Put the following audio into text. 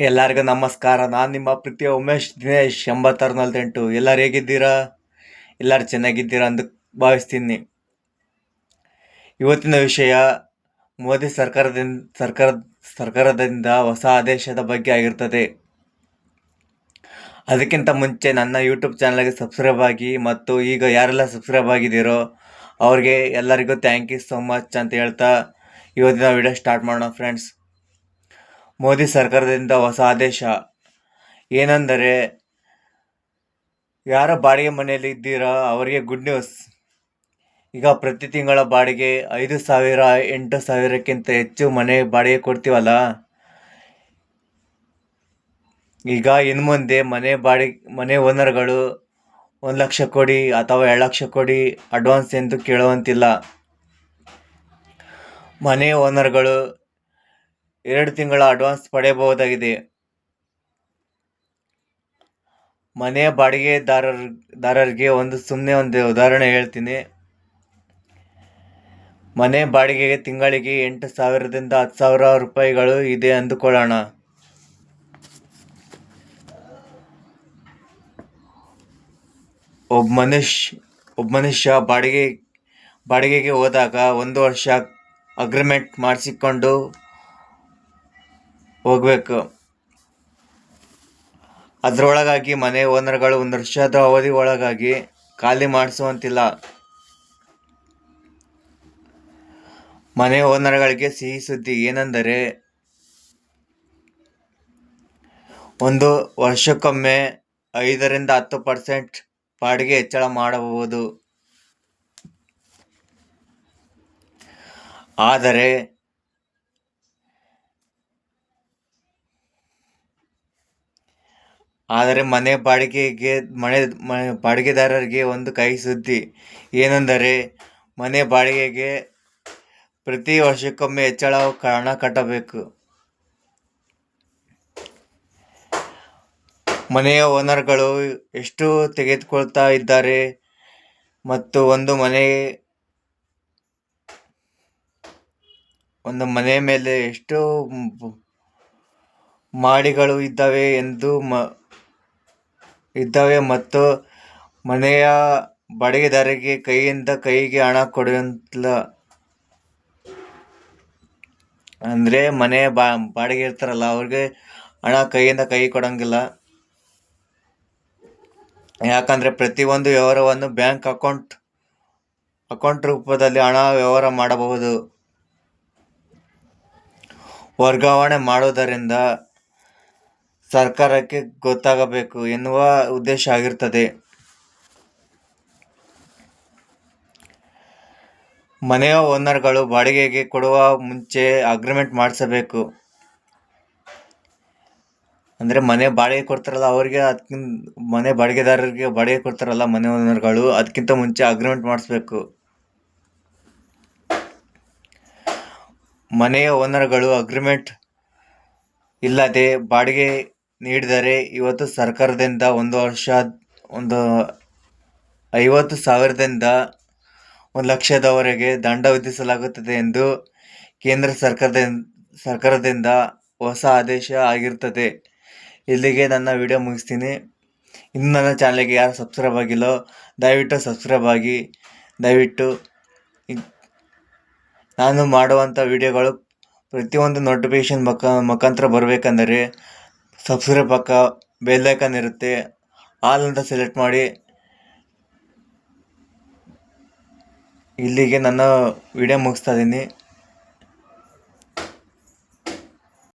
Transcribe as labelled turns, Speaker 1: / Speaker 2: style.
Speaker 1: ಎಲ್ಲರಿಗೂ ನಮಸ್ಕಾರ. ನಾನು ನಿಮ್ಮ ಪ್ರೀತಿಯ ಉಮೇಶ್ ದಿನೇಶ್ 8648. ಎಲ್ಲರೂ ಹೇಗಿದ್ದೀರಾ? ಎಲ್ಲರೂ ಚೆನ್ನಾಗಿದ್ದೀರಾ ಅಂತ ಭಾವಿಸ್ತೀನಿ. ಇವತ್ತಿನ ವಿಷಯ ಮೋದಿ ಸರ್ಕಾರದಿಂದ ಹೊಸ ಆದೇಶದ ಬಗ್ಗೆ ಆಗಿರ್ತದೆ. ಅದಕ್ಕಿಂತ ಮುಂಚೆ ನನ್ನ ಯೂಟ್ಯೂಬ್ ಚಾನಲ್ಗೆ ಸಬ್ಸ್ಕ್ರೈಬ್ ಆಗಿ, ಮತ್ತು ಈಗ ಯಾರೆಲ್ಲ ಸಬ್ಸ್ಕ್ರೈಬ್ ಆಗಿದ್ದೀರೋ ಅವ್ರಿಗೆ ಎಲ್ಲರಿಗೂ ಥ್ಯಾಂಕ್ ಯು ಸೋ ಮಚ್ ಅಂತ ಹೇಳ್ತಾ ಇವತ್ತಿನ ವಿಡಿಯೋ ಸ್ಟಾರ್ಟ್ ಮಾಡೋಣ ಫ್ರೆಂಡ್ಸ್. ಮೋದಿ ಸರ್ಕಾರದಿಂದ ಹೊಸ ಆದೇಶ ಏನೆಂದರೆ, ಯಾರ ಬಾಡಿಗೆ ಮನೆಯಲ್ಲಿ ಇದ್ದೀರಾ ಅವರಿಗೆ ಗುಡ್ ನ್ಯೂಸ್. ಈಗ ಪ್ರತಿ ತಿಂಗಳ ಬಾಡಿಗೆ 5,000 8,000ಕ್ಕಿಂತ ಹೆಚ್ಚು ಮನೆ ಬಾಡಿಗೆ ಕೊಡ್ತೀವಲ್ಲ, ಈಗ ಇನ್ನು ಮುಂದೆ ಮನೆ ಓನರ್ಗಳು 1,00,000 ಕೊಡಿ ಅಥವಾ 2,00,000 ಕೊಡಿ ಅಡ್ವಾನ್ಸ್ ಎಂದು ಕೇಳುವಂತಿಲ್ಲ. ಮನೆ ಓನರ್ಗಳು 2 ತಿಂಗಳ ಅಡ್ವಾನ್ಸ್ ಪಡೆಯಬಹುದಾಗಿದೆ. ಮನೆ ಬಾಡಿಗೆದಾರರಿಗೆ ಒಂದು ಉದಾಹರಣೆ ಹೇಳ್ತೀನಿ. ಮನೆ ಬಾಡಿಗೆಗೆ ತಿಂಗಳಿಗೆ 8,000ದಿಂದ 10,000 ರೂಪಾಯಿಗಳು ಇದೆ ಅಂದುಕೊಳ್ಳೋಣ. ಒಬ್ಬ ಮನುಷ್ಯ ಬಾಡಿಗೆಗೆ ಹೋದಾಗ 1 ವರ್ಷ ಅಗ್ರಿಮೆಂಟ್ ಮಾಡಿಸಿಕೊಂಡು ಹೋಗ್ಬೇಕು. ಅದರೊಳಗಾಗಿ ಮನೆ ಓನರ್ಗಳು 1 ವರ್ಷದ ಅವಧಿ ಒಳಗಾಗಿ ಖಾಲಿ ಮಾಡಿಸುವಂತಿಲ್ಲ. ಮನೆ ಓನರ್ಗಳಿಗೆ ಸಿಹಿ ಸುದ್ದಿ ಏನೆಂದರೆ, 1 ವರ್ಷಕ್ಕೊಮ್ಮೆ 5ರಿಂದ 10% ಬಾಡಿಗೆ ಹೆಚ್ಚಳ ಮಾಡಬಹುದು. ಆದರೆ ಮನೆ ಬಾಡಿಗೆದಾರರಿಗೆ ಒಂದು ಕಹಿ ಸುದ್ದಿ ಏನೆಂದರೆ, ಮನೆ ಬಾಡಿಗೆಗೆ ಪ್ರತಿ ವರ್ಷಕ್ಕೊಮ್ಮೆ ಹೆಚ್ಚಳ ಹಣ ಕಟ್ಟಬೇಕು. ಮನೆಯ ಓನರ್ಗಳು ಎಷ್ಟು ತೆಗೆದುಕೊಳ್ತಾ ಇದ್ದಾರೆ ಮತ್ತು ಒಂದು ಮನೆ ಮೇಲೆ ಎಷ್ಟು ಮಾಡಿಗಳು ಇದ್ದಾವೆ ಮತ್ತು ಮನೆಯ ಬಾಡಿಗೆದಾರರಿಗೆ ಕೈಯಿಂದ ಕೈಗೆ ಹಣ ಕೊಡುವಂತಿಲ್ಲ. ಅಂದರೆ ಮನೆ ಬಾಡಿಗೆ ಇರ್ತಾರಲ್ಲ ಅವ್ರಿಗೆ ಹಣ ಕೈಯಿಂದ ಕೈ ಕೊಡಂಗಿಲ್ಲ. ಯಾಕಂದರೆ ಪ್ರತಿಯೊಂದು ವ್ಯವಹಾರವನ್ನು ಬ್ಯಾಂಕ್ ಅಕೌಂಟ್ ರೂಪದಲ್ಲಿ ಹಣ ವ್ಯವಹಾರ ಮಾಡಬಹುದು. ವರ್ಗಾವಣೆ ಮಾಡುವುದರಿಂದ ಸರ್ಕಾರಕ್ಕೆ ಗೊತ್ತಾಗಬೇಕು ಎನ್ನುವ ಉದ್ದೇಶ ಆಗಿರ್ತದೆ. ಮನೆಯ ಓನರ್ಗಳು ಬಾಡಿಗೆಗೆ ಕೊಡುವ ಮುಂಚೆ ಅಗ್ರಿಮೆಂಟ್ ಮಾಡಿಸಬೇಕು. ಅಂದರೆ ಮನೆ ಬಾಡಿಗೆ ಕೊಡ್ತಾರಲ್ಲ ಅವರಿಗೆ, ಮನೆ ಬಾಡಿಗೆದಾರರಿಗೆ ಬಾಡಿಗೆ ಕೊಡ್ತಾರಲ್ಲ ಮನೆ ಓನರ್ಗಳು, ಅದಕ್ಕಿಂತ ಮುಂಚೆ ಅಗ್ರಿಮೆಂಟ್ ಮಾಡಿಸ್ಬೇಕು. ಮನೆಯ ಓನರ್ಗಳು ಅಗ್ರಿಮೆಂಟ್ ಇಲ್ಲದೆ ಬಾಡಿಗೆ ನೀಡಿದರೆ ಇವತ್ತು ಸರ್ಕಾರದಿಂದ 1 ವರ್ಷ 50,000ದಿಂದ 1,00,000ದವರೆಗೆ ದಂಡ ವಿಧಿಸಲಾಗುತ್ತದೆ ಎಂದು ಕೇಂದ್ರ ಸರ್ಕಾರದಿಂದ ಹೊಸ ಆದೇಶ ಆಗಿರ್ತದೆ. ಇಲ್ಲಿಗೆ ನನ್ನ ವಿಡಿಯೋ ಮುಗಿಸ್ತೀನಿ. ಇನ್ನು ನನ್ನ ಚಾನಲ್ಗೆ ಯಾರು ಸಬ್ಸ್ಕ್ರೈಬ್ ಆಗಿಲ್ಲೋ ದಯವಿಟ್ಟು ಸಬ್ಸ್ಕ್ರೈಬ್ ಆಗಿ. ದಯವಿಟ್ಟು ನಾನು ಮಾಡುವಂಥ ವಿಡಿಯೋಗಳು ಪ್ರತಿಯೊಂದು ನೋಟಿಫಿಕೇಷನ್ ಮುಖಾಂತರ ಬರಬೇಕಂದರೆ ಸಬ್ಸ್ಕ್ರೈಬ್ ಪಕ್ಕ ಬೆಲ್ ಐಕಾನ್ ಇರುತ್ತೆ, ಆಲ್ ಅಂತ ಸೆಲೆಕ್ಟ್ ಮಾಡಿ. ಇಲ್ಲಿಗೆ ನನ್ನ ವಿಡಿಯೋ ಮುಗಿಸ್ತಾ ಇದ್ದೀನಿ.